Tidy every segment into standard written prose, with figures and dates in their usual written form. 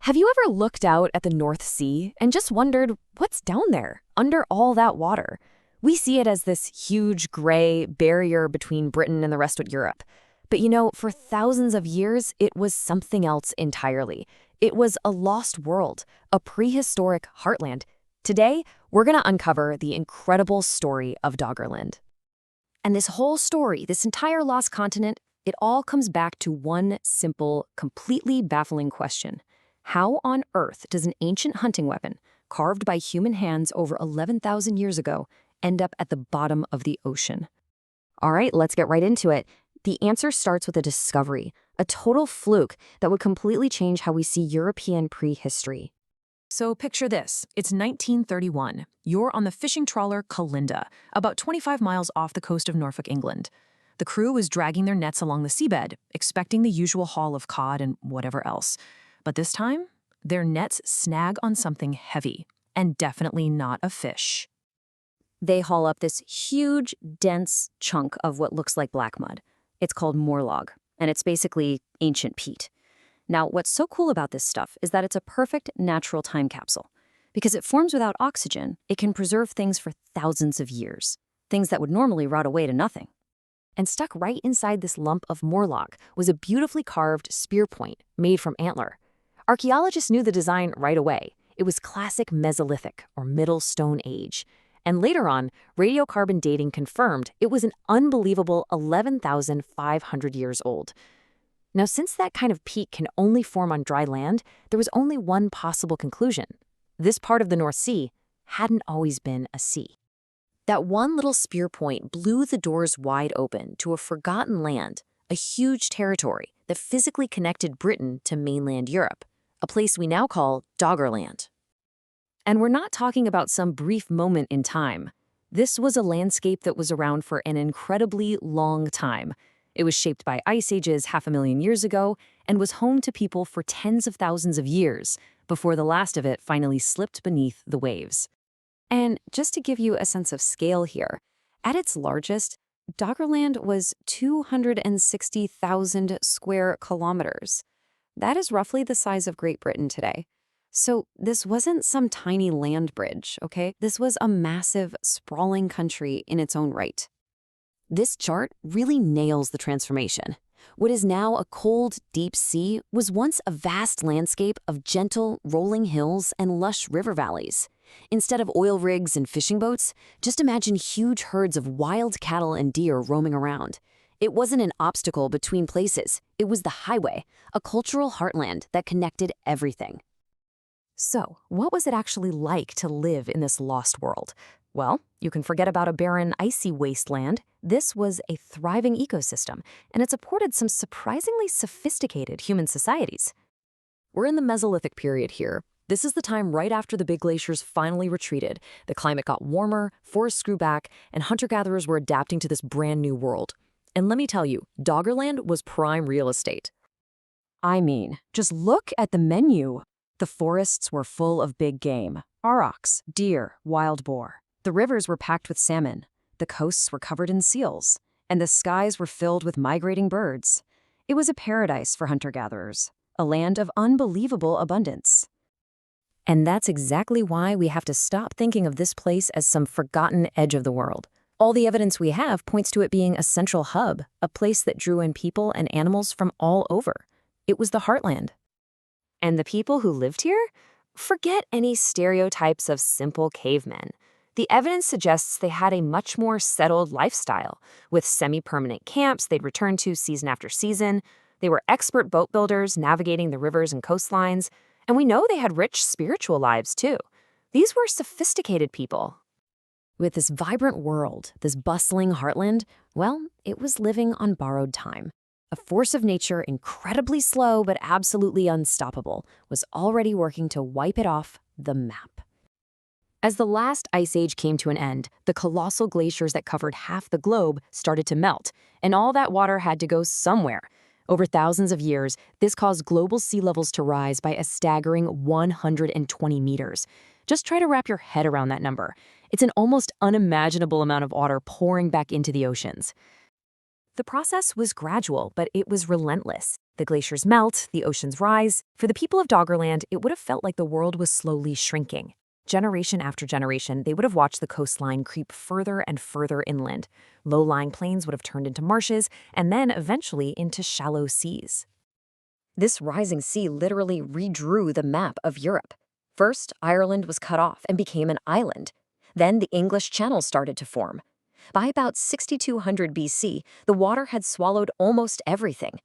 Have you ever looked out at the North Sea and just wondered what's down there, under all that water? We see it as this huge gray barrier between Britain and the rest of Europe. But for thousands of years, it was something else entirely. It was a lost world, a prehistoric heartland. Today, we're going to uncover the incredible story of Doggerland. And this whole story, this entire lost continent, it all comes back to one simple, completely baffling question. How on earth does an ancient hunting weapon, carved by human hands over 11,000 years ago, end up at the bottom of the ocean? All right, let's get right into it. The answer starts with a discovery, a total fluke that would completely change how we see European prehistory. So picture this. It's 1931. You're on the fishing trawler Kalinda, about 25 miles off the coast of Norfolk, England. The crew is dragging their nets along the seabed, expecting the usual haul of cod and whatever else. But this time, their nets snag on something heavy, and definitely not a fish. They haul up this huge, dense chunk of what looks like black mud. It's called moorlog, and it's basically ancient peat. Now, what's so cool about this stuff is that it's a perfect natural time capsule. Because it forms without oxygen, it can preserve things for thousands of years, things that would normally rot away to nothing. And stuck right inside this lump of moorlog was a beautifully carved spear point made from antler. Archaeologists knew the design right away. It was classic Mesolithic, or Middle Stone Age. And later on, radiocarbon dating confirmed it was an unbelievable 11,500 years old. Now, since that kind of peat can only form on dry land, there was only one possible conclusion. This part of the North Sea hadn't always been a sea. That one little spear point blew the doors wide open to a forgotten land, a huge territory that physically connected Britain to mainland Europe, a place we now call Doggerland. And we're not talking about some brief moment in time. This was a landscape that was around for an incredibly long time. It was shaped by ice ages 500,000 years ago and was home to people for tens of thousands of years before the last of it finally slipped beneath the waves. And just to give you a sense of scale here, at its largest, Doggerland was 260,000 square kilometers. That is roughly the size of Great Britain today. So this wasn't some tiny land bridge, okay? This was a massive, sprawling country in its own right. This chart really nails the transformation. What is now a cold, deep sea was once a vast landscape of gentle, rolling hills and lush river valleys. Instead of oil rigs and fishing boats, just imagine huge herds of wild cattle and deer roaming around. It wasn't an obstacle between places. It was the highway, a cultural heartland that connected everything. So, what was it actually like to live in this lost world? Well, you can forget about a barren, icy wasteland. This was a thriving ecosystem, and it supported some surprisingly sophisticated human societies. We're in the Mesolithic period here. This is the time right after the big glaciers finally retreated. The climate got warmer, forests grew back, and hunter-gatherers were adapting to this brand new world. And let me tell you, Doggerland was prime real estate. I mean, just look at the menu. The forests were full of big game, aurochs, deer, wild boar. The rivers were packed with salmon. The coasts were covered in seals. And the skies were filled with migrating birds. It was a paradise for hunter-gatherers, a land of unbelievable abundance. And that's exactly why we have to stop thinking of this place as some forgotten edge of the world. All the evidence we have points to it being a central hub, a place that drew in people and animals from all over. It was the heartland. And the people who lived here? Forget any stereotypes of simple cavemen. The evidence suggests they had a much more settled lifestyle, with semi-permanent camps they'd return to season after season. They were expert boat builders navigating the rivers and coastlines, and we know they had rich spiritual lives too. These were sophisticated people. With this vibrant world, this bustling heartland, well, it was living on borrowed time. A force of nature incredibly slow but absolutely unstoppable was already working to wipe it off the map. As the last ice age came to an end, the colossal glaciers that covered half the globe started to melt, and all that water had to go somewhere. Over thousands of years, this caused global sea levels to rise by a staggering 120 meters. Just try to wrap your head around that number. It's an almost unimaginable amount of water pouring back into the oceans. The process was gradual, but it was relentless. The glaciers melt, the oceans rise. For the people of Doggerland, it would have felt like the world was slowly shrinking. Generation after generation, they would have watched the coastline creep further and further inland. Low-lying plains would have turned into marshes, and then eventually into shallow seas. This rising sea literally redrew the map of Europe. First, Ireland was cut off and became an island. Then the English Channel started to form. By about 6200 BC, the water had swallowed almost everything.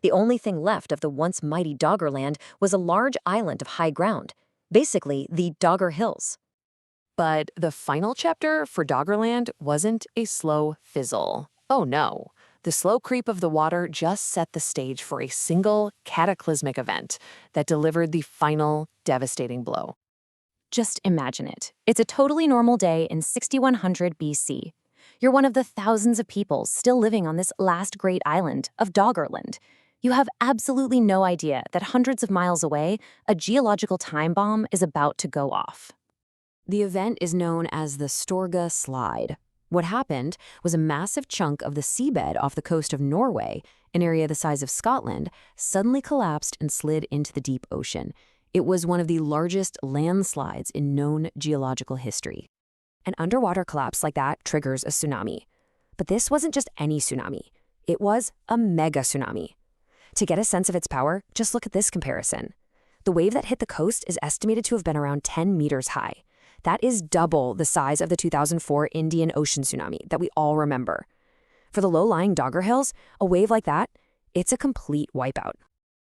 The only thing left of the once mighty Doggerland was a large island of high ground, basically the Dogger Hills. But the final chapter for Doggerland wasn't a slow fizzle. Oh no. The slow creep of the water just set the stage for a single cataclysmic event that delivered the final devastating blow. Just imagine it. It's a totally normal day in 6100 BC. You're one of the thousands of people still living on this last great island of Doggerland. You have absolutely no idea that hundreds of miles away, a geological time bomb is about to go off. The event is known as the Storga Slide. What happened was a massive chunk of the seabed off the coast of Norway, an area the size of Scotland, suddenly collapsed and slid into the deep ocean. It was one of the largest landslides in known geological history. An underwater collapse like that triggers a tsunami. But this wasn't just any tsunami. It was a mega tsunami. To get a sense of its power, just look at this comparison. The wave that hit the coast is estimated to have been around 10 meters high. That is double the size of the 2004 Indian Ocean tsunami that we all remember. For the low-lying Dogger Hills, a wave like that, it's a complete wipeout.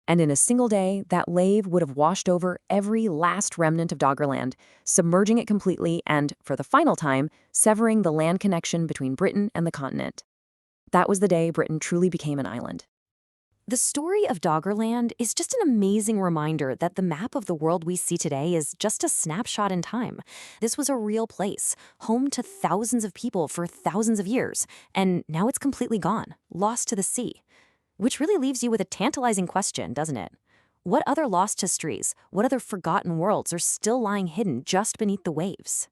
And in a single day, that wave would have washed over every last remnant of Doggerland, submerging it completely and, for the final time, severing the land connection between Britain and the continent. That was the day Britain truly became an island. The story of Doggerland is just an amazing reminder that the map of the world we see today is just a snapshot in time. This was a real place, home to thousands of people for thousands of years, and now it's completely gone, lost to the sea. Which really leaves you with a tantalizing question, doesn't it? What other lost histories, what other forgotten worlds are still lying hidden just beneath the waves?